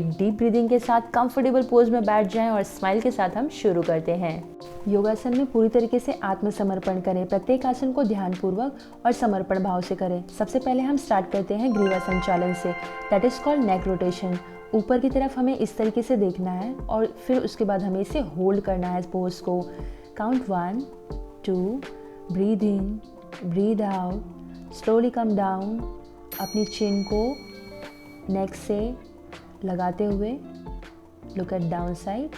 Deep breathing के साथ comfortable pose में बैठ जाएं और स्माइल के साथ हम शुरू करते हैं। योगासन में पूरी तरीके से आत्मसमर्पण करें। प्रत्येक आसन को ध्यानपूर्वक और समर्पण भाव से करें। सबसे पहले हम स्टार्ट करते हैं ग्रीवा संचालन से, that is called neck rotation. ऊपर की तरफ हमें इस तरीके से देखना है और फिर उसके बाद हमें इसे होल्ड करना है पोज को। Count 1 2, breathe in, breathe out, slowly come down. अपनी चिन को नेक से लगाते हुए look at down side.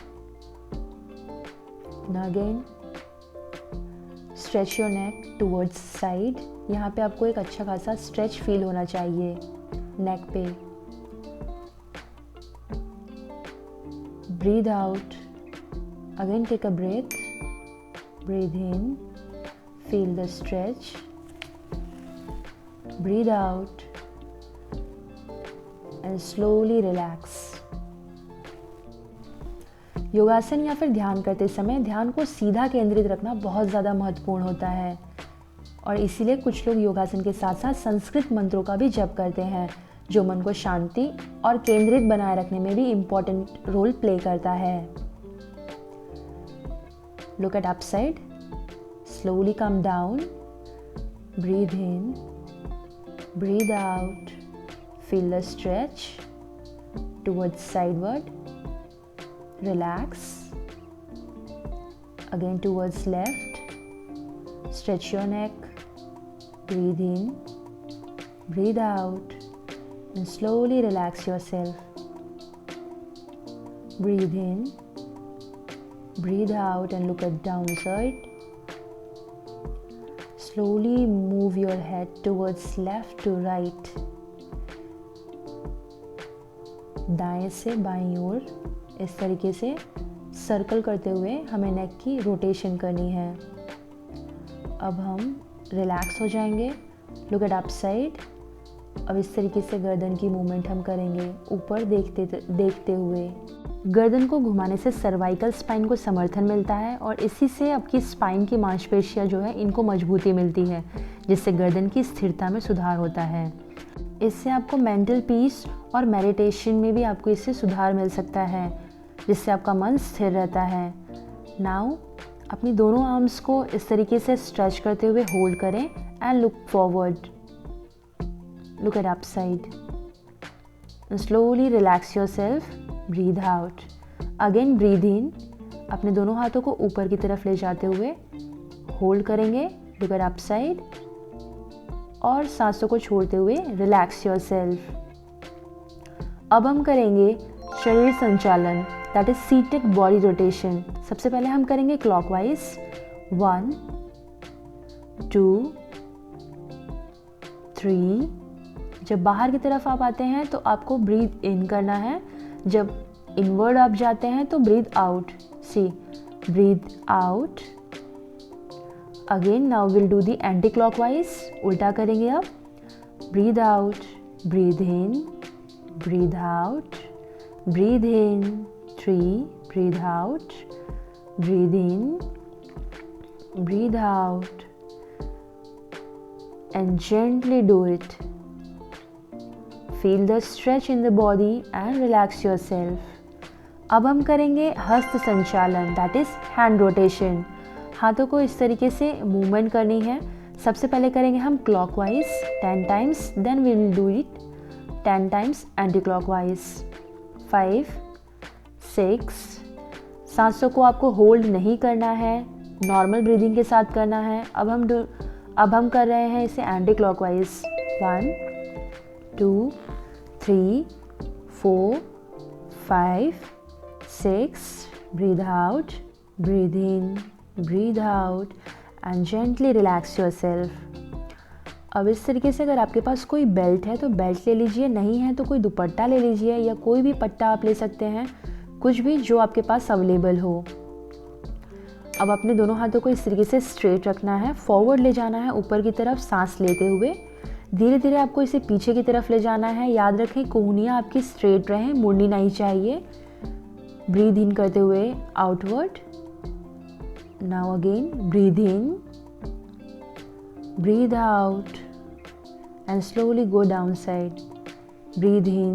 Now again stretch your neck towards side। यहाँ पे आपको एक अच्छा खासा स्ट्रेच फील होना चाहिए नेक पे। Breathe out, again take a breath, breathe in, feel the stretch, breathe out and slowly relax. योगासन या फिर ध्यान करते समय ध्यान को सीधा केंद्रित रखना बहुत ज़्यादा महत्वपूर्ण होता है और इसीलिए कुछ लोग योगासन के साथ साथ संस्कृत मंत्रों का भी जप करते हैं, जो मन को शांति और केंद्रित बनाए रखने में भी इम्पोर्टेंट रोल प्ले करता है। Look at upside, slowly come down, breathe in, breathe out, feel the stretch towards sideward, relax, again towards left, stretch your neck, breathe in, breathe out and slowly relax yourself. Breathe in, breathe out and look at downside. Slowly move your head towards left to right, दाएं से बाईं ओर इस तरीके से circle करते हुए हमें नेक की रोटेशन करनी है। अब हम रिलैक्स हो जाएंगे। Look at upside. अब इस तरीके से गर्दन की मूवमेंट हम करेंगे ऊपर देखते हुए। गर्दन को घुमाने से सर्वाइकल स्पाइन को समर्थन मिलता है और इसी से आपकी स्पाइन की मांसपेशियां जो है इनको मजबूती मिलती है, जिससे गर्दन की स्थिरता में सुधार होता है। इससे आपको मेंटल पीस और मेडिटेशन में भी आपको इससे सुधार मिल सकता है, जिससे आपका मन स्थिर रहता है। नाउ अपनी दोनों आर्म्स को इस तरीके से स्ट्रेच करते हुए होल्ड करें and look forward. Look at upside. Slowly relax yourself, breathe out. Again breathe in, अपने दोनों हाथों को ऊपर की तरफ ले जाते हुए होल्ड करेंगे। लुक एट अपसाइड और सांसों को छोड़ते हुए रिलैक्स योरसेल्फ। अब हम करेंगे शरीर संचालन, that is seated body rotation. सबसे पहले हम करेंगे क्लॉकवाइज 1 2 3। जब बाहर की तरफ आप आते हैं तो आपको ब्रीथ इन करना है, जब इनवर्ड आप जाते हैं तो breathe out. See, breathe out. Again now will do the anti clockwise, उल्टा करेंगे अब। Breathe out, breathe in, breathe out, breathe in 3, breathe out, breathe in, breathe out and gently do it. Feel the stretch in the body and relax yourself. अब हम करेंगे हस्त संचालन, that is hand rotation। हाथों को इस तरीके से मूवमेंट करनी है। सबसे पहले करेंगे हम clockwise 10 times, then we will do it 10 times anti-clockwise। 5 6। सांसों को आपको होल्ड नहीं करना है, नॉर्मल ब्रीदिंग के साथ करना है। अब हम कर रहे हैं इसे anti clockwise 1 2 3 4 5 6। Breathe out, breathe in, breathe out and gently relax yourself. अब इस तरीके से अगर आपके पास कोई बेल्ट है तो बेल्ट ले लीजिए, नहीं है तो कोई दुपट्टा ले लीजिए या कोई भी पट्टा आप ले सकते हैं, कुछ भी जो आपके पास अवेलेबल हो। अब अपने दोनों हाथों को इस तरीके से स्ट्रेट रखना है, फॉरवर्ड ले जाना है ऊपर की तरफ सांस लेते हुए। धीरे धीरे आपको इसे पीछे की तरफ ले जाना है। याद रखें कोहनियाँ आपकी स्ट्रेट रहें, मुड़नी नहीं चाहिए। ब्रीद इन करते हुए outward. Now again breathe in, breathe out and slowly go down side. Breathe in,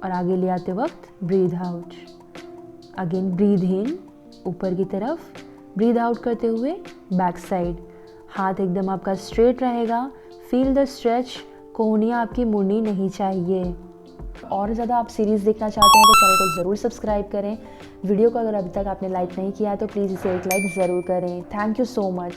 और आगे ले आते वक्त ब्रीथ आउट। अगेन ब्रीथ इन ऊपर की तरफ, ब्रीथ आउट करते हुए बैक साइड। हाथ एकदम आपका स्ट्रेट रहेगा। फील द स्ट्रेच, कोहनियाँ आपकी मुड़नी नहीं चाहिए। और ज़्यादा आप सीरीज़ देखना चाहते हैं तो चैनल को ज़रूर सब्सक्राइब करें। वीडियो को अगर अभी तक आपने लाइक नहीं किया है तो प्लीज़ इसे एक लाइक ज़रूर करें। Thank you so much.